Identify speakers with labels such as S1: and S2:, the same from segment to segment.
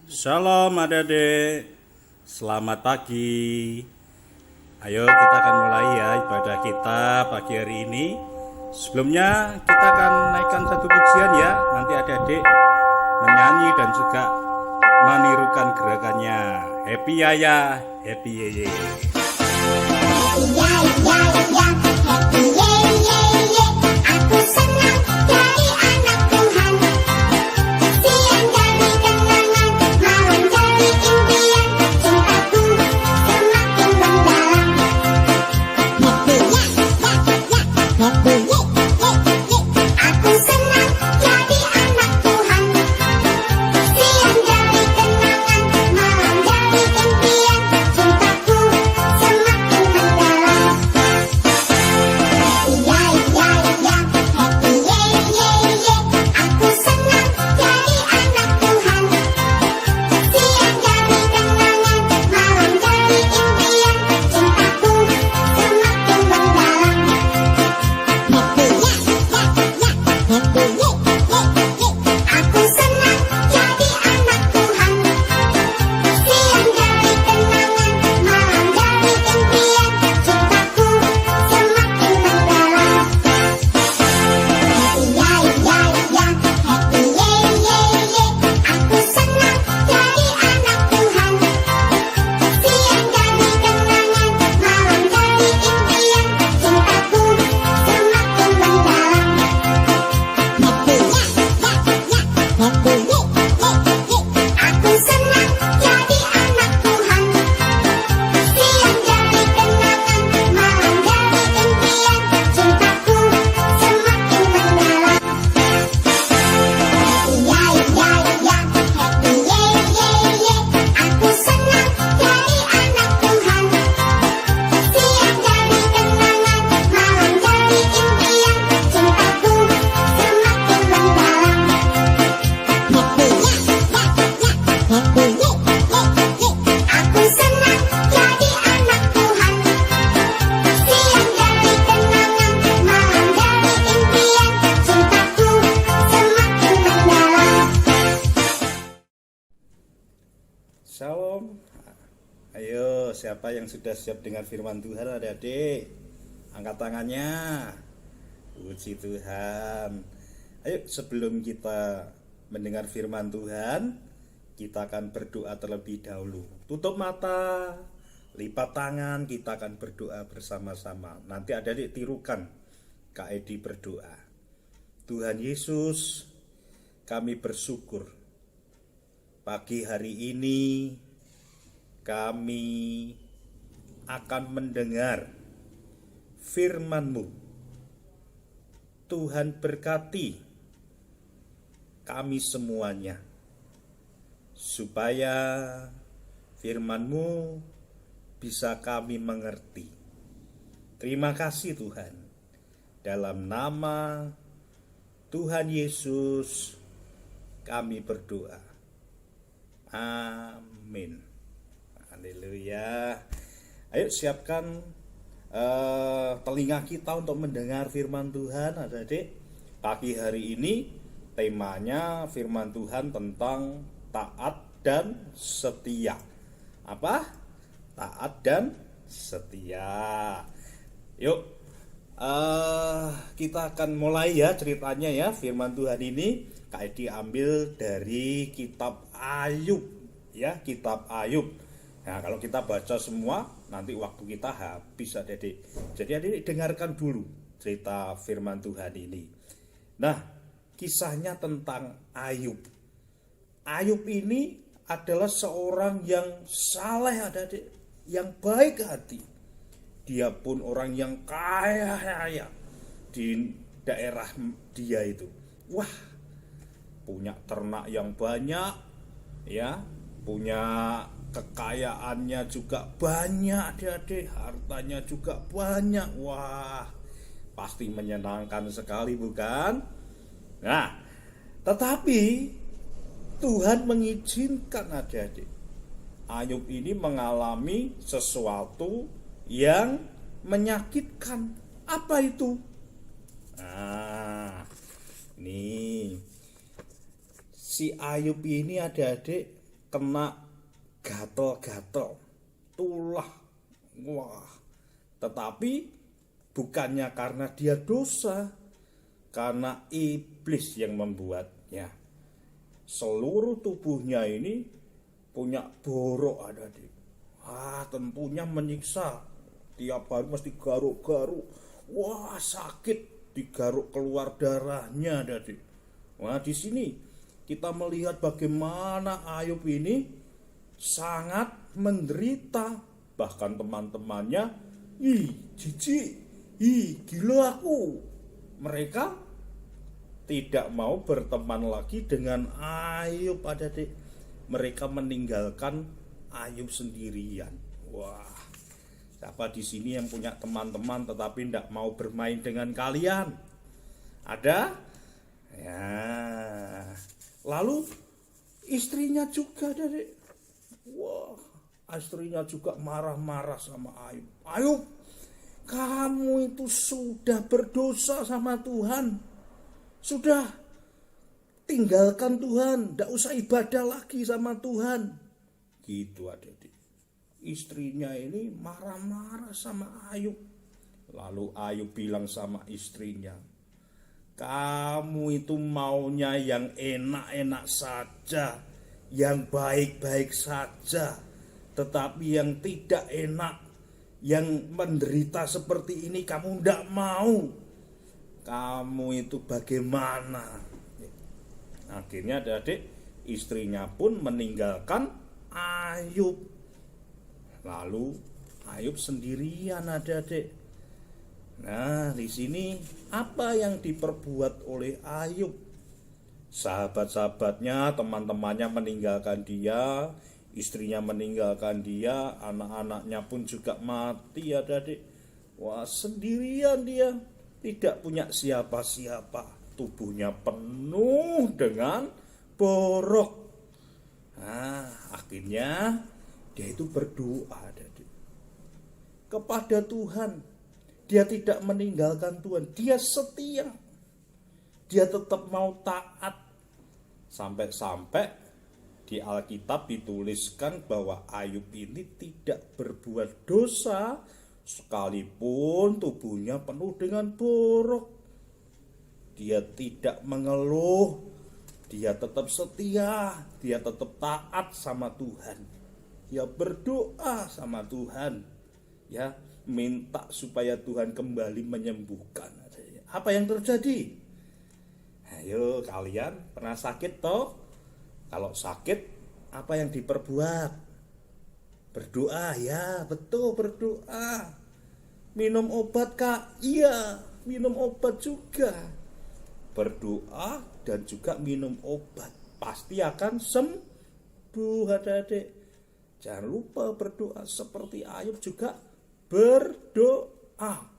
S1: Shalom adik-adik, selamat pagi. Ayo kita akan mulai ya ibadah kita pagi hari ini. Sebelumnya kita akan naikkan satu pujian ya. Nanti adik-adik menyanyi dan juga menirukan gerakannya. Happy Yaya, happy Yeye.
S2: Happy ya ya ya, happy ye ye ye. Aku senang jadi anak Tuhan. Siang jadi kenangan, malam jadi impian. Cintaku semakin mendalam. Happy ya ya ya, happy ye ye ye. Aku senang jadi anak Tuhan. Siang jadi kenangan, malam jadi impian. Cintaku semakin mendalam. Happy ya ya ya, happy ye ye ye. Aku senang jadi anak Tuhan. Siang jadi kenangan, malam jadi impian. Cintaku semakin mendalam. Happy ya ya ya, happy ye ye ye. Aku senang jadi anak Tuhan. Siang jadi kenangan, malam jadi impian. Cintaku semakin mendalam. Happy ya ya ya, happy ye ye ye. Aku senang jadi anak Tuhan. Siang jadi kenangan, malam jadi impian. Cintaku semakin mendalam. Happy ya ya ya, happy ye ye ye. Aku senang jadi anak Tuhan. Siang jadi kenangan, malam jadi impian. Cintaku semakin mendalam. Happy ya ya ya, happy ye ye ye. Aku senang jadi anak Tuhan. Siang jadi kenangan, malam jadi impian. Cintaku semakin mendalam. Happy ya ya ya, happy ye ye ye. Aku senang jadi anak Tuhan. Siang jadi kenangan, malam jadi impian. Cintaku semakin mendalam.
S1: Shalom. Ayo, siapa yang sudah siap dengan firman Tuhan adik-adik? Angkat tangannya. Puji Tuhan. Ayo, sebelum kita mendengar firman Tuhan, kita akan berdoa terlebih dahulu. Tutup mata, lipat tangan, kita akan berdoa bersama-sama. Nanti adik-adik tirukan Kak Edi berdoa. Tuhan Yesus, kami bersyukur pagi hari ini kami akan mendengar firman-Mu. Tuhan berkati kami semuanya, supaya firman-Mu bisa kami mengerti. Terima kasih Tuhan. Dalam nama Tuhan Yesus kami berdoa. Amin. Haleluya. Ayo siapkan telinga kita untuk mendengar firman Tuhan adik-adik. Pagi hari ini temanya firman Tuhan tentang taat dan setia. Apa? Taat dan setia. Yuk kita akan mulai ya ceritanya ya. Firman Tuhan ini Kak Edi ambil dari kitab Ayub ya, kitab Ayub. Nah, kalau kita baca semua nanti waktu kita habis adik-adik. Jadi adik dengarkan dulu cerita firman Tuhan ini. Nah, kisahnya tentang Ayub. Ayub ini adalah seorang yang saleh adik-adik, yang baik hati. Dia pun orang yang kaya raya di daerah dia itu. Wah, punya ternak yang banyak, ya, punya kekayaannya juga banyak adik-adik, hartanya juga banyak. Wah, pasti menyenangkan sekali bukan? Nah, tetapi Tuhan mengizinkan adik-adik Ayub ini mengalami sesuatu yang menyakitkan. Apa itu? Nah, nih si Ayub ini adik-adik
S3: kena gatel-gatel, tulah. Wah, tetapi bukannya karena dia dosa, karena iblis yang membuatnya. Seluruh tubuhnya ini punya borok adik-adik. Tentunya menyiksa. Tiap hari mesti garuk-garuk. Wah, sakit, digaruk keluar darahnya adik-adik. Wah, di sini kita melihat bagaimana Ayub ini sangat menderita. Bahkan teman-temannya, jijik, gila aku. Mereka tidak mau berteman lagi dengan Ayub adik-adik. Mereka meninggalkan Ayub sendirian. Wah, siapa di sini yang punya teman-teman tetapi tidak mau bermain dengan kalian? Ada? Ya. Lalu istrinya juga adik. Wah, istrinya juga marah-marah sama Ayub. Ayub, kamu itu sudah berdosa sama Tuhan. Sudah tinggalkan Tuhan, tidak usah ibadah lagi sama Tuhan. Gitu adik-adik. Istrinya ini marah-marah sama Ayub. Lalu Ayub bilang sama istrinya, kamu itu maunya yang enak-enak saja, yang baik-baik saja. Tetapi yang tidak enak, yang menderita seperti ini kamu tidak mau. Kamu itu bagaimana? Akhirnya adik-adik, istrinya pun meninggalkan Ayub. Lalu Ayub sendirian adik-adik. Nah, di sini apa yang diperbuat oleh Ayub? Sahabat-sahabatnya, teman-temannya meninggalkan dia, istrinya meninggalkan dia, anak-anaknya pun juga mati adik-adik. Wah, sendirian dia, tidak punya siapa-siapa. Tubuhnya penuh dengan borok. Nah, akhirnya dia itu berdoa adik-adik kepada Tuhan. Dia tidak meninggalkan Tuhan, dia setia. Dia tetap mau taat. Sampai-sampai di Alkitab dituliskan bahwa Ayub ini tidak berbuat dosa sekalipun tubuhnya penuh dengan borok. Dia tidak mengeluh, dia tetap setia, dia tetap taat sama Tuhan. Dia berdoa sama Tuhan, ya, minta supaya Tuhan kembali menyembuhkan. Apa yang terjadi? Ayo, kalian pernah sakit toh? Kalau sakit, apa yang diperbuat? Berdoa, ya, betul, berdoa. Minum obat, Kak? Iya, minum obat juga. Berdoa dan juga minum obat, pasti akan sembuh adik-adik. Jangan lupa berdoa seperti Ayub juga berdoa.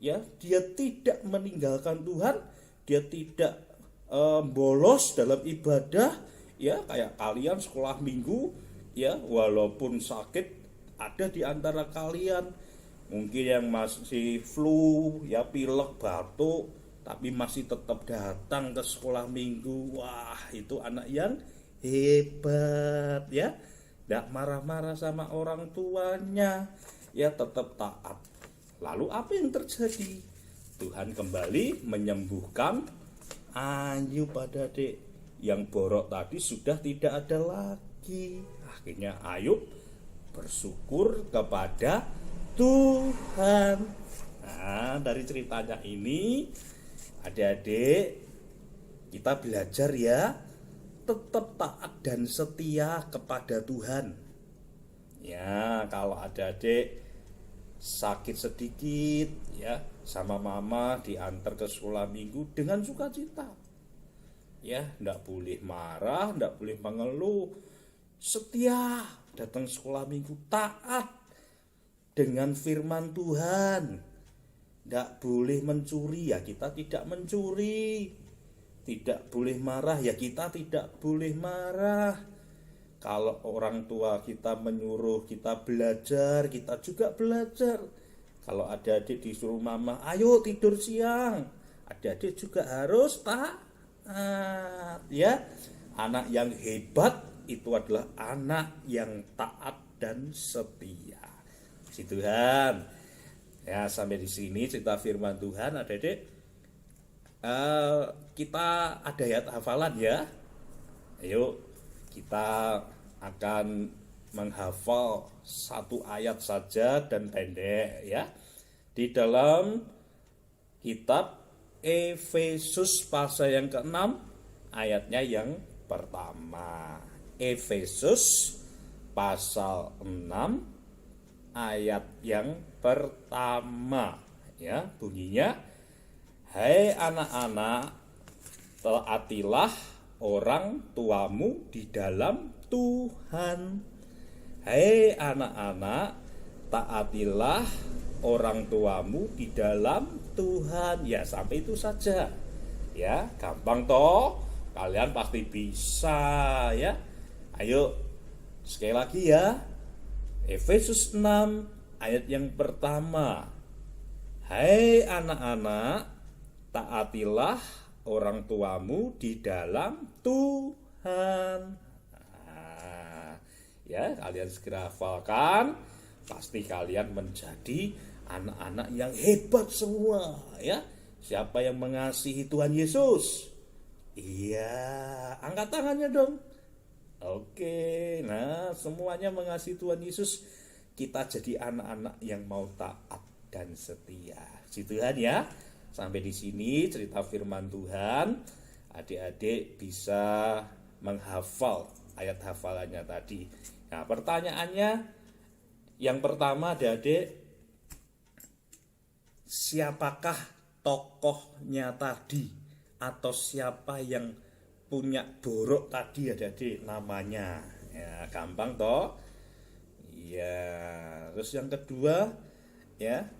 S3: Ya, dia tidak meninggalkan Tuhan, dia tidak bolos dalam ibadah, ya, kayak kalian sekolah minggu, ya, walaupun sakit ada di antara kalian, mungkin yang masih flu, ya, pilek, batuk, tapi masih tetap datang ke sekolah minggu. Wah, itu anak yang hebat, ya. Tidak marah-marah sama orang tuanya, ya, tetap taat. Lalu apa yang terjadi? Tuhan kembali menyembuhkan Ayub adik-adik. Yang borok tadi sudah tidak ada lagi. Akhirnya Ayub bersyukur kepada Tuhan. Nah, dari ceritanya ini, adik-adik, kita belajar ya, tetap taat dan setia kepada Tuhan. Ya, kalau adik-adik sakit sedikit, ya, sama mama diantar ke sekolah minggu dengan sukacita. Ya, tidak boleh marah, tidak boleh mengeluh. Setia datang sekolah minggu, taat dengan firman Tuhan. Tidak boleh mencuri, ya kita tidak mencuri. Tidak boleh marah, ya kita tidak boleh marah. Kalau orang tua kita menyuruh kita belajar, kita juga belajar. Kalau adik-adik disuruh mama, ayo tidur siang, adik-adik juga harus taat, ya. Anak yang hebat itu adalah anak yang taat dan setia. Si Tuhan. Ya, sampai di sini cerita firman Tuhan, Adik-adik. Kita ada ayat hafalan ya. Ayo kita akan menghafal satu ayat saja dan pendek ya. Di dalam kitab Efesus pasal yang ke-6 ayatnya yang pertama. Efesus pasal 6 ayat yang pertama ya, bunyinya, hai anak-anak, taatilah orang tuamu di dalam Tuhan. Hai anak-anak, taatilah orang tuamu di dalam Tuhan. Ya, sampai itu saja. Ya, gampang toh? Kalian pasti bisa ya. Ayo sekali lagi ya. Efesus 6 ayat yang pertama. Hai anak-anak, taatilah orang tuamu di dalam Tuhan. Ya, kalian segera hafalkan. Pasti kalian menjadi anak-anak yang hebat semua ya. Siapa yang mengasihi Tuhan Yesus? Iya, angkat tangannya dong. Oke, nah semuanya mengasihi Tuhan Yesus. Kita jadi anak-anak yang mau taat dan setia. Si Tuhan ya. Sampai di sini cerita firman Tuhan. Adik-adik bisa menghafal ayat hafalannya tadi. Nah, pertanyaannya yang pertama, adik-adik, siapakah tokohnya tadi? Atau siapa yang punya borok tadi, adik-adik, namanya? Ya, gampang toh? Ya, terus yang kedua, ya,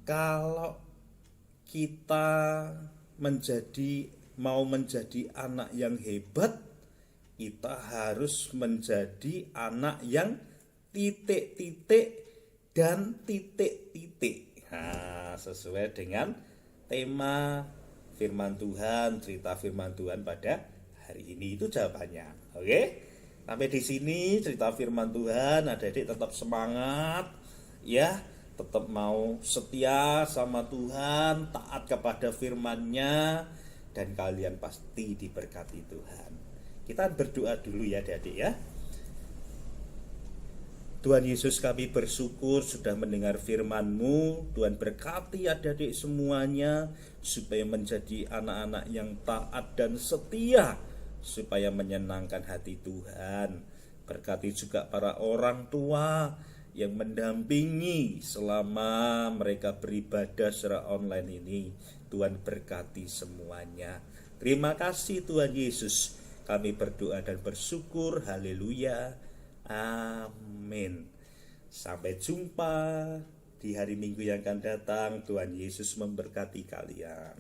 S3: kalau kita mau menjadi anak yang hebat, kita harus menjadi anak yang titik-titik dan titik-titik. Nah, sesuai dengan tema firman Tuhan, cerita firman Tuhan pada hari ini, itu jawabannya. Oke? Sampai di sini cerita firman Tuhan, adik-adik tetap semangat ya, tetap mau setia sama Tuhan, taat kepada firman-Nya, dan kalian pasti diberkati Tuhan. Kita berdoa dulu ya adik-adik ya. Tuhan Yesus, kami bersyukur sudah mendengar firman-Mu. Tuhan berkati adik-adik semuanya supaya menjadi anak-anak yang taat dan setia, supaya menyenangkan hati Tuhan. Berkati juga para orang tua yang mendampingi selama mereka beribadah secara online ini. Tuhan berkati semuanya. Terima kasih Tuhan Yesus. Kami berdoa dan bersyukur. Haleluya. Amin. Sampai jumpa di hari Minggu yang akan datang. Tuhan Yesus memberkati kalian.